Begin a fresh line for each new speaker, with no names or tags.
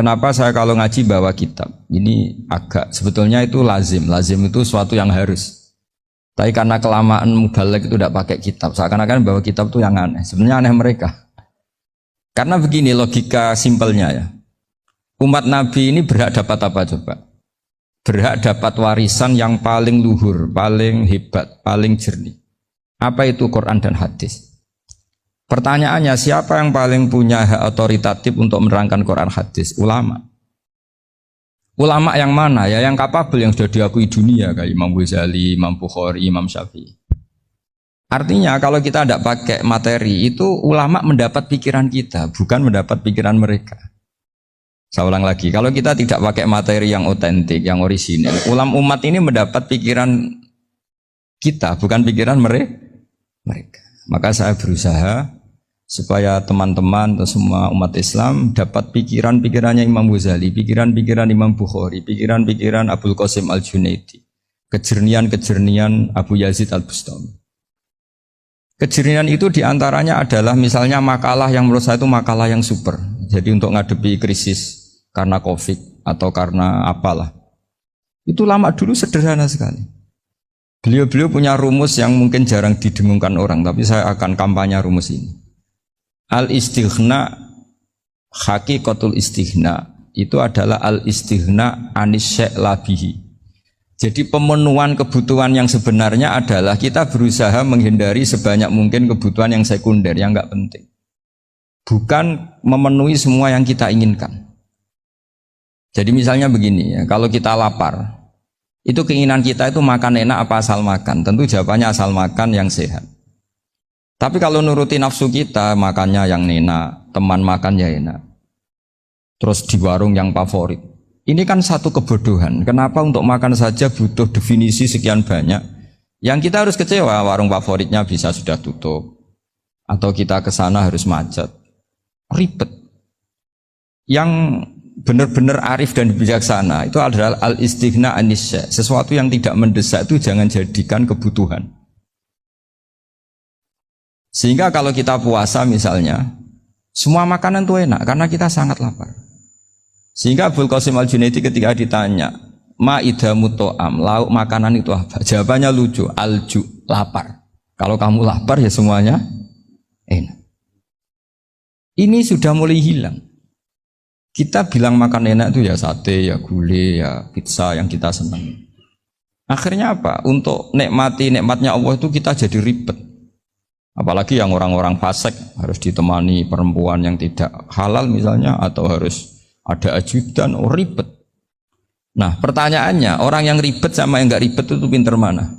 kenapa saya kalau ngaji bawa kitab? Ini agak sebetulnya itu lazim. Lazim itu suatu yang harus. Tapi karena kelamaan mubalek itu tidak pakai kitab. Seakan-akan bawa kitab itu yang aneh. Sebenarnya aneh mereka. Karena begini logika simpelnya ya. Umat Nabi ini berhak dapat apa coba? Berhak dapat warisan yang paling luhur, paling hebat, paling jernih. Apa itu Quran dan hadis? Pertanyaannya, siapa yang paling punya hak otoritatif untuk menerangkan Quran hadis? Ulama. Ulama yang mana? Ya yang kapabel, yang sudah diakui dunia kayak Imam Ghazali, Imam Bukhari, Imam Syafi'i. Artinya kalau kita tidak pakai materi itu ulama mendapat pikiran kita, bukan mendapat pikiran mereka. Saya ulang lagi, kalau kita tidak pakai materi yang otentik, yang orisinil, umat ini mendapat pikiran kita, bukan pikiran mereka. Maka saya berusaha supaya teman-teman atau semua umat Islam dapat pikiran-pikirannya Imam Ghazali, pikiran-pikiran Imam Bukhari, pikiran-pikiran Abul Qasim Al-Junaidi, kejernian-kejernian Abu Yazid Al-Bustami. Kejernian itu diantaranya adalah misalnya makalah yang menurut saya itu makalah yang super. Jadi untuk ngadepi krisis karena COVID atau karena apalah. Itu lama dulu sederhana sekali. Beliau-beliau punya rumus yang mungkin jarang didengungkan orang, tapi saya akan kampanye rumus ini. Al-istighna, hakikatul istighna, itu adalah al-istighna anis syai' labihi. Jadi pemenuhan kebutuhan yang sebenarnya adalah kita berusaha menghindari sebanyak mungkin kebutuhan yang sekunder, yang enggak penting. Bukan memenuhi semua yang kita inginkan. Jadi misalnya begini ya, kalau kita lapar, itu keinginan kita itu makan enak apa asal makan? Tentu jawabannya asal makan yang sehat. Tapi kalau nuruti nafsu kita, makannya yang enak, teman makan ya enak. Terus di warung yang favorit. Ini kan satu kebodohan. Kenapa untuk makan saja butuh definisi sekian banyak? Yang kita harus kecewa, warung favoritnya bisa sudah tutup. Atau kita ke sana harus macet. Ribet. Yang benar-benar arif dan bijaksana itu adalah al-istighna anisya. Sesuatu yang tidak mendesak itu jangan jadikan kebutuhan. Sehingga kalau kita puasa misalnya, semua makanan itu enak karena kita sangat lapar. Sehingga Abul Qasim Al-Junaidi ketika ditanya, ma'idamu to'am, lauk makanan itu apa? Jawabannya lucu, alju, lapar. Kalau kamu lapar ya semuanya enak. Ini sudah mulai hilang. Kita bilang makan enak itu ya sate, ya gulai, ya pizza yang kita senang. Akhirnya apa? Untuk nikmati nikmatnya Allah itu kita jadi ribet. Apalagi yang orang-orang fasik harus ditemani perempuan yang tidak halal misalnya, atau harus ada ajudan, ribet. Nah pertanyaannya, orang yang ribet sama yang enggak ribet itu pinter mana?